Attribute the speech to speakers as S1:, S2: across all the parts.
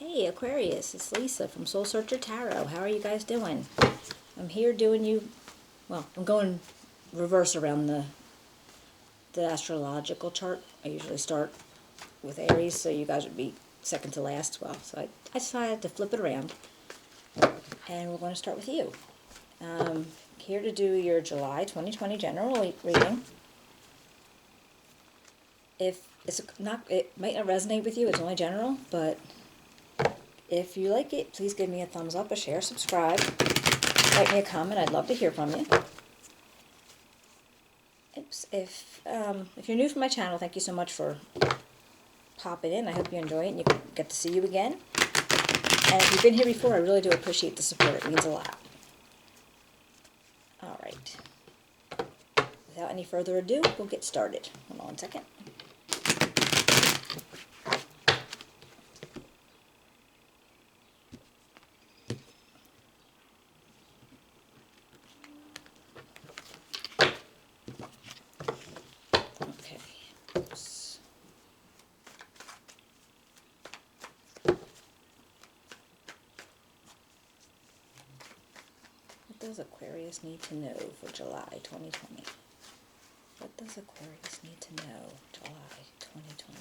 S1: Hey Aquarius, it's Lisa from Soul Searcher Tarot. How are you guys doing? I'm here doing you, well, I'm going reverse around the astrological chart. I usually start with Aries, so you guys would be second to last. Well, so I decided to flip it around, and we're going to start with you. Here to do your July 2020 general reading. If it's not, it might not resonate with you, it's only general, but if you like it, please give me a thumbs up, a share, subscribe, write me a comment. I'd love to hear from you. Oops. If you're new to my channel, thank you so much for popping in. I hope you enjoy it and you get to see you again. And if you've been here before, I really do appreciate the support. It means a lot. All right. Without any further ado, we'll get started. Hold on one second. Okay. Oops. What does Aquarius need to know for July 2020? What does Aquarius need to know July 2020?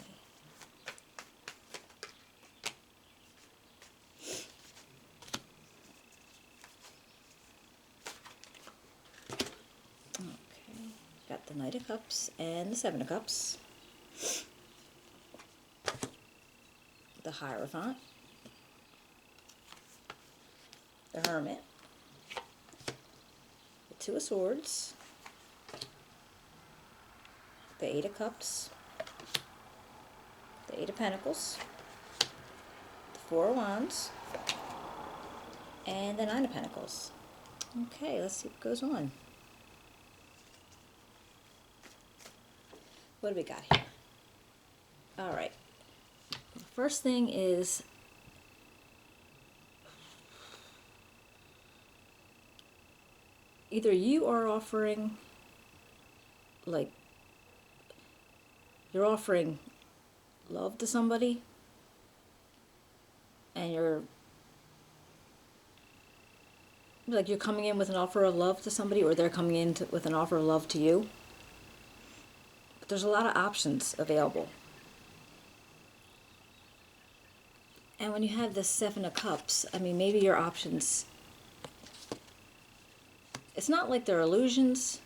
S1: Okay, got the Knight of Cups and the Seven of Cups. The Hierophant. The Hermit. The Two of Swords. The Eight of Cups. The Eight of Pentacles. The Four of Wands. And the Nine of Pentacles. Okay, let's see what goes on. What do we got here? Alright. The first thing is either you are offering, like, you're offering love to somebody and you're coming in with an offer of love to somebody, or they're coming in with an offer of love to you. But there's a lot of options available. And when you have the Seven of Cups, I mean, maybe your options, it's not like they're illusions,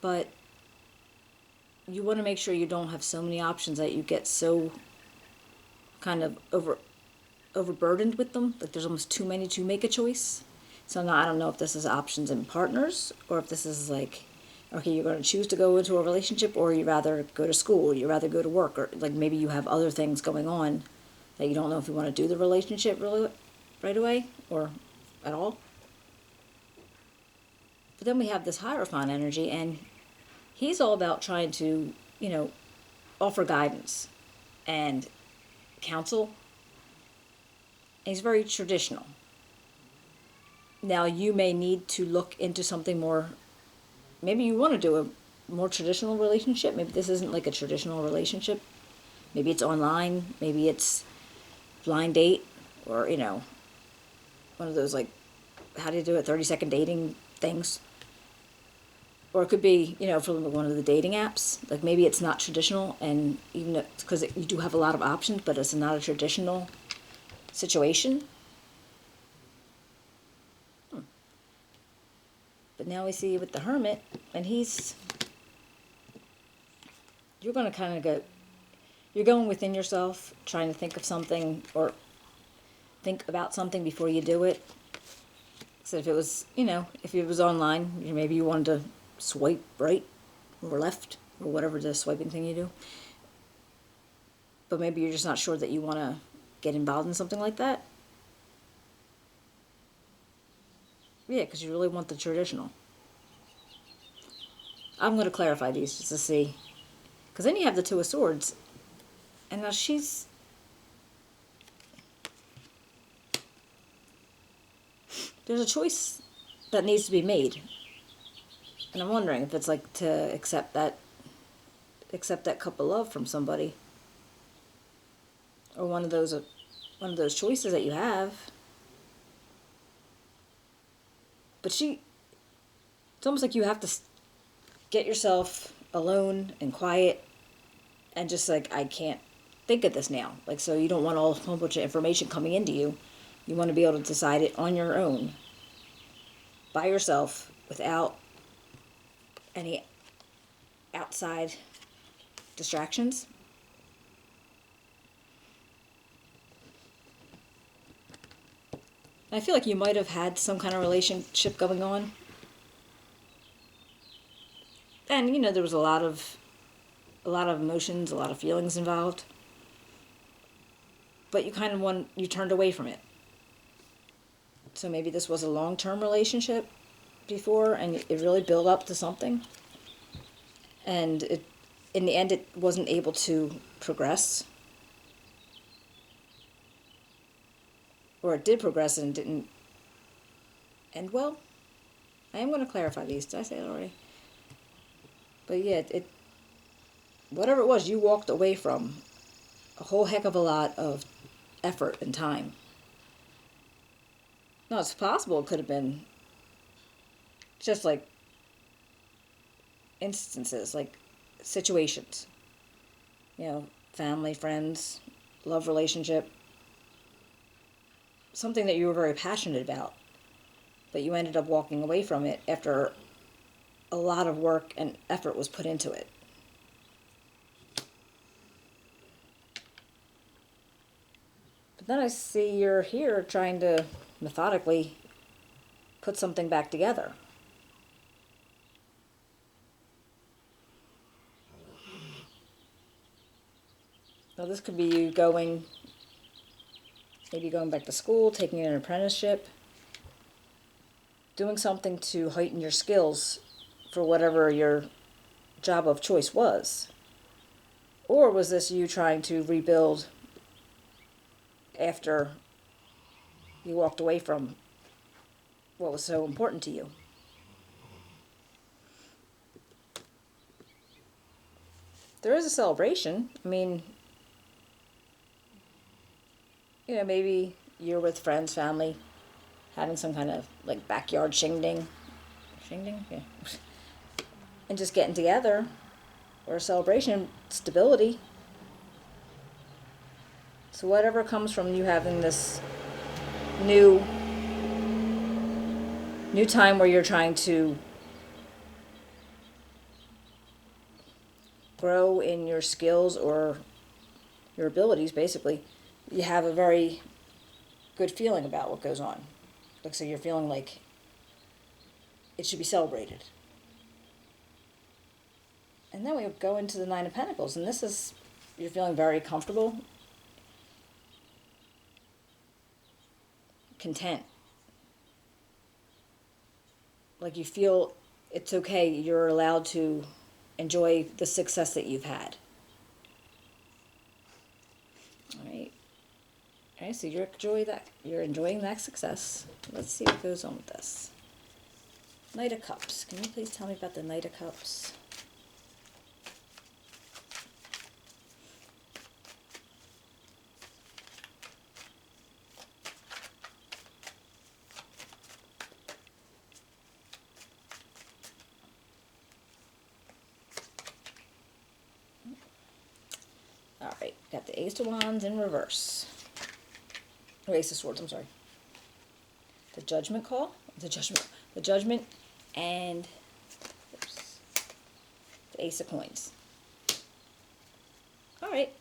S1: but you want to make sure you don't have so many options that you get so kind of overburdened with them, like there's almost too many to make a choice. So now I don't know if this is options in partners, or if this is like, okay, you're going to choose to go into a relationship, or you rather go to school, or you rather go to work, or like maybe you have other things going on that you don't know if you want to do the relationship really right away or at all. But then we have this Hierophant energy, and he's all about trying to, offer guidance and counsel. And he's very traditional. Now, you may need to look into something more. Maybe you want to do a more traditional relationship. Maybe this isn't like a traditional relationship. Maybe it's online. Maybe it's blind date, or, one of those, like, how do you do it, 30-second dating things. Or it could be, from one of the dating apps. Like, maybe it's not traditional, and even because you do have a lot of options, but it's not a traditional situation. But now we see with the Hermit, and you're going to kind of go, you're going within yourself, trying to think of something, or think about something before you do it. So if it was, if it was online, maybe you wanted to swipe right or left, or whatever the swiping thing you do. But maybe you're just not sure that you want to get involved in something like that. Yeah, because you really want the traditional. I'm going to clarify these just to see. Because then you have the Two of Swords. And now there's a choice that needs to be made. And I'm wondering if it's like to accept that cup of love from somebody. Or one of those one of those choices that you have. But it's almost like you have to get yourself alone and quiet and just like, I can't think of this now. Like, so you don't want a whole bunch of information coming into you. You want to be able to decide it on your own, by yourself, without any outside distractions. I feel like you might have had some kind of relationship going on. And, there was a lot of emotions, a lot of feelings involved. But you turned away from it. So maybe this was a long-term relationship before, and it really built up to something. And in the end, it wasn't able to progress. Or it did progress and didn't end well. I am going to clarify these. Did I say it already? But yeah, whatever it was, you walked away from a whole heck of a lot of effort and time. No, it's possible it could have been just like instances, like situations. Family, friends, love relationship. Something that you were very passionate about, but you ended up walking away from it after a lot of work and effort was put into it. But then I see you're here trying to methodically put something back together. Now this could be you maybe going back to school, taking an apprenticeship, doing something to heighten your skills for whatever your job of choice was. Or was this you trying to rebuild after you walked away from what was so important to you? There is a celebration. I mean, maybe you're with friends, family, having some kind of like backyard shindig. Shindig? Yeah. And just getting together, or a celebration, stability. So whatever comes from you having this new time where you're trying to grow in your skills or your abilities, basically, you have a very good feeling about what goes on. Like, so you're feeling like it should be celebrated. And then we go into the Nine of Pentacles, and you're feeling very comfortable, content. Like you feel it's okay, you're allowed to enjoy the success that you've had. Alright, so you're enjoying that success. Let's see what goes on with this. Knight of Cups. Can you please tell me about the Knight of Cups? Alright, got the Ace of Wands in reverse. Or Ace of Swords, I'm sorry. The Judgment call. The Judgment and the Ace of Coins. Alright.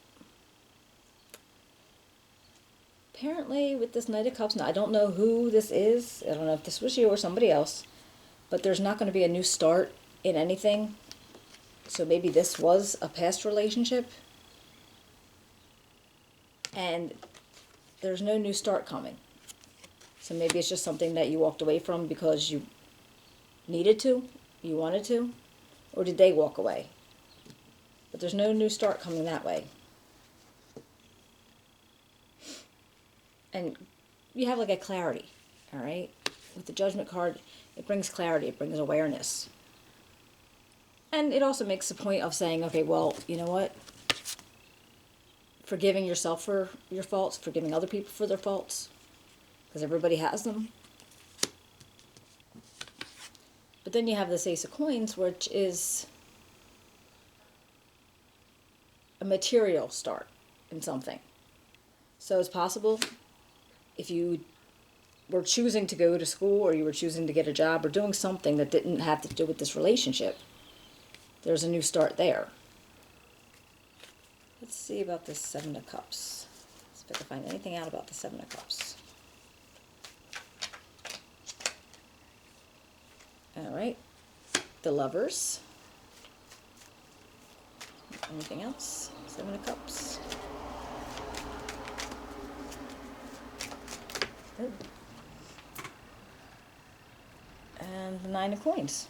S1: Apparently with this Knight of Cups, now I don't know who this is. I don't know if this was you or somebody else. But there's not going to be a new start in anything. So maybe this was a past relationship. And there's no new start coming. So maybe it's just something that you walked away from because you needed to, you wanted to, or did they walk away? But there's no new start coming that way. And you have like a clarity, all right? With the Judgment card, it brings clarity, it brings awareness. And it also makes the point of saying, okay, well, you know what? forgiving yourself for your faults, forgiving other people for their faults, because everybody has them. But then you have this Ace of Coins, which is a material start in something. So it's possible if you were choosing to go to school, or you were choosing to get a job, or doing something that didn't have to do with this relationship, there's a new start there. Let's see about this Seven of Cups. Let's see if I can find anything out about the Seven of Cups. All right, the Lovers. Anything else? Seven of Cups. Ooh. And the Nine of Coins.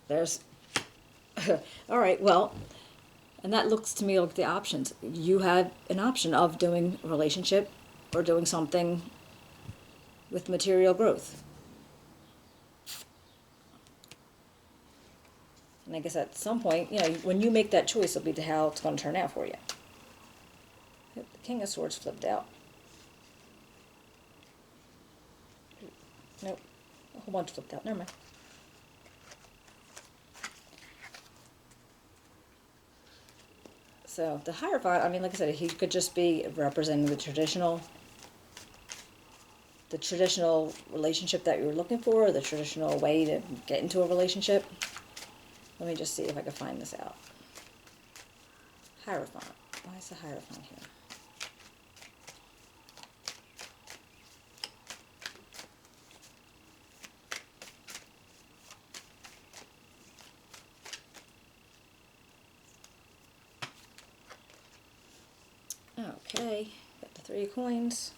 S1: There's, all right, well, and that looks to me like the options. You have an option of doing a relationship or doing something with material growth. And I guess at some point, when you make that choice, it'll be how it's going to turn out for you. The King of Swords flipped out. Nope. A whole bunch flipped out. Never mind. So the Hierophant, I mean, like I said, he could just be representing the traditional relationship that you were looking for, or the traditional way to get into a relationship. Let me just see if I can find this out. Hierophant. Why is the Hierophant here? Okay, got the Three of Coins,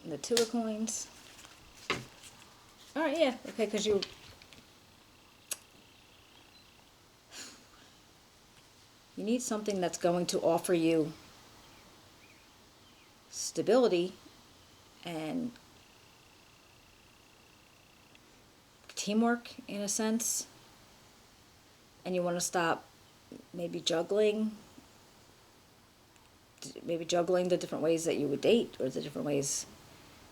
S1: and the Two of Coins. All right, yeah, okay, because you need something that's going to offer you stability and teamwork in a sense, and you want to stop maybe juggling the different ways that you would date, or the different ways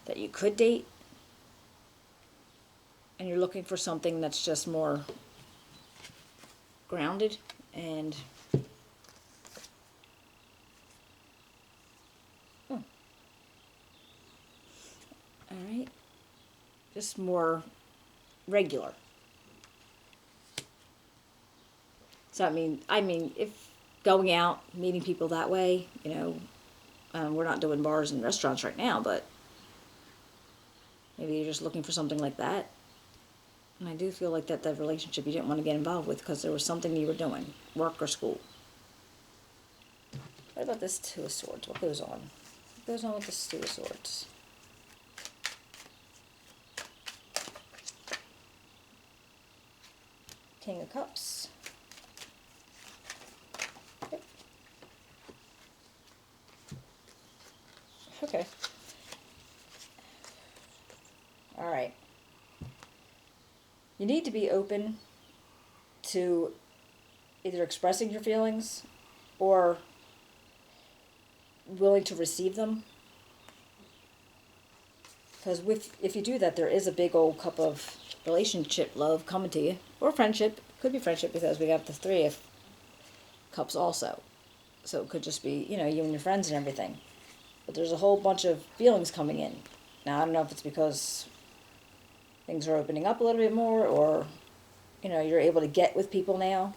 S1: that you could date, and you're looking for something that's just more grounded and all right, just more regular. So I mean, if going out, meeting people that way, we're not doing bars and restaurants right now, but maybe you're just looking for something like that. And I do feel like that relationship you didn't want to get involved with because there was something you were doing, work or school. What about this Two of Swords? What goes on? What goes on with this Two of Swords? King of Cups. Yep. Okay. All right. You need to be open to either expressing your feelings or willing to receive them. Because if you do that, there is a big old cup of relationship love coming to you. Or friendship. Could be friendship because we got the Three of Cups also. So it could just be, you and your friends and everything. But there's a whole bunch of feelings coming in. Now, I don't know if it's because things are opening up a little bit more, or, you're able to get with people now.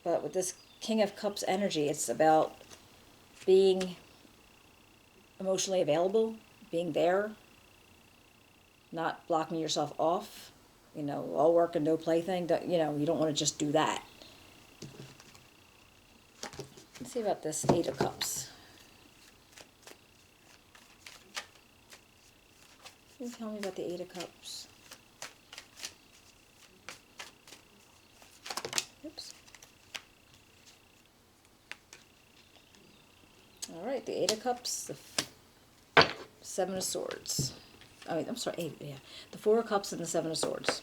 S1: But with this King of Cups energy, it's about being emotionally available, being there, not blocking yourself off, all work and no play thing. You don't want to just do that. Let's see about this Eight of Cups. Can you tell me about the Eight of Cups? Oops. All right, the Eight of Cups, the Seven of Swords. I'm sorry, eight, yeah. The Four of Cups and the Seven of Swords.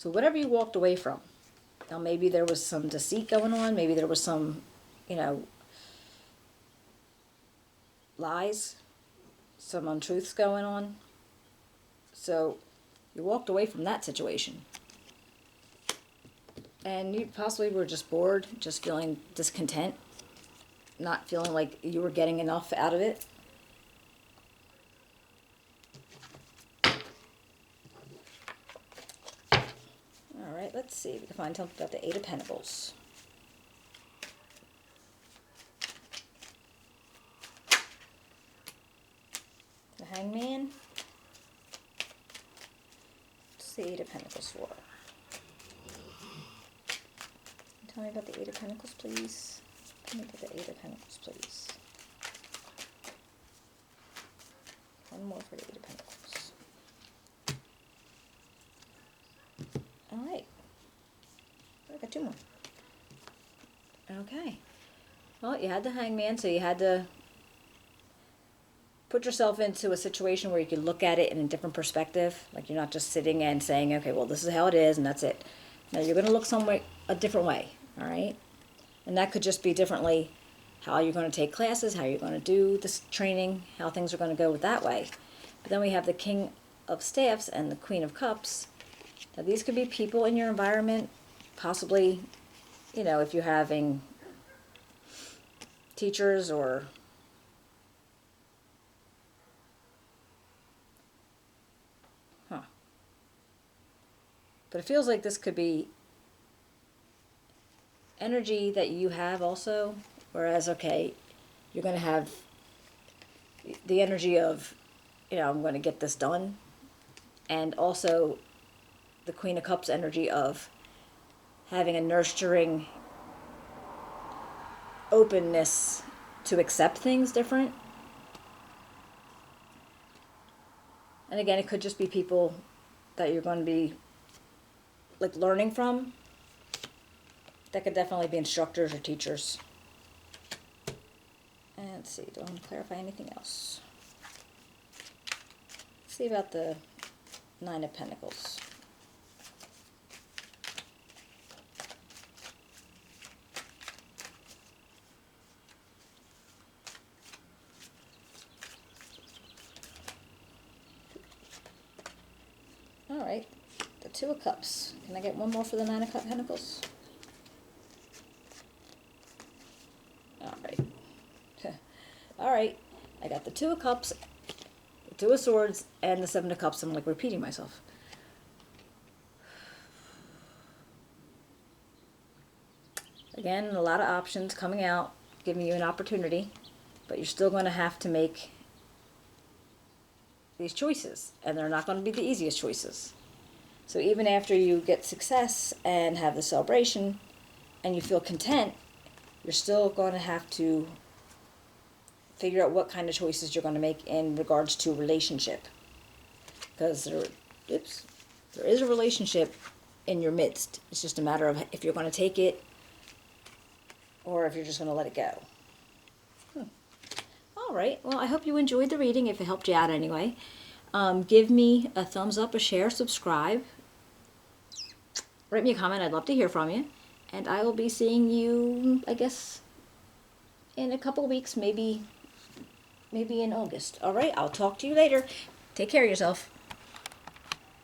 S1: So whatever you walked away from, now maybe there was some deceit going on, maybe there was some, lies, some untruths going on. So you walked away from that situation. And you possibly were just bored, just feeling discontent, not feeling like you were getting enough out of it. All right, let's see if we can find something about the Eight of Pentacles. The Hangman. What's the Eight of Pentacles for? Tell me about the Eight of Pentacles, please. Tell me about the Eight of Pentacles, please. One more for the Eight of Pentacles. All right. I got two more. Okay. Well, you had the Hangman, so you had to put yourself into a situation where you could look at it in a different perspective. Like you're not just sitting and saying, okay, well, this is how it is, and that's it. Now you're going to look a different way. All right, and that could just be differently how you're going to take classes, how you're going to do this training, how things are going to go with that way. But then we have the King of Staffs and the Queen of Cups. Now these could be people in your environment, possibly, if you're having teachers or but it feels like this could be energy that you have also, whereas, okay, you're going to have the energy of, I'm going to get this done, and also the Queen of Cups energy of having a nurturing openness to accept things different. And again, it could just be people that you're going to be like learning from. That could definitely be instructors or teachers. And let's see, do I want to clarify anything else? Let's see about the Nine of Pentacles. All right, the Two of Cups. Can I get one more for the Nine of Pentacles? All right, I got the Two of Cups, the Two of Swords, and the Seven of Cups. I'm like repeating myself. Again, a lot of options coming out, giving you an opportunity, but you're still going to have to make these choices, and they're not going to be the easiest choices. So even after you get success and have the celebration and you feel content, you're still going to have to figure out what kind of choices you're going to make in regards to relationship. Because there is a relationship in your midst. It's just a matter of if you're going to take it or if you're just going to let it go. All right. Well, I hope you enjoyed the reading, if it helped you out anyway. Give me a thumbs up, a share, subscribe. Write me a comment. I'd love to hear from you. And I will be seeing you, I guess, in a couple of weeks, maybe in August. All right, I'll talk to you later. Take care of yourself.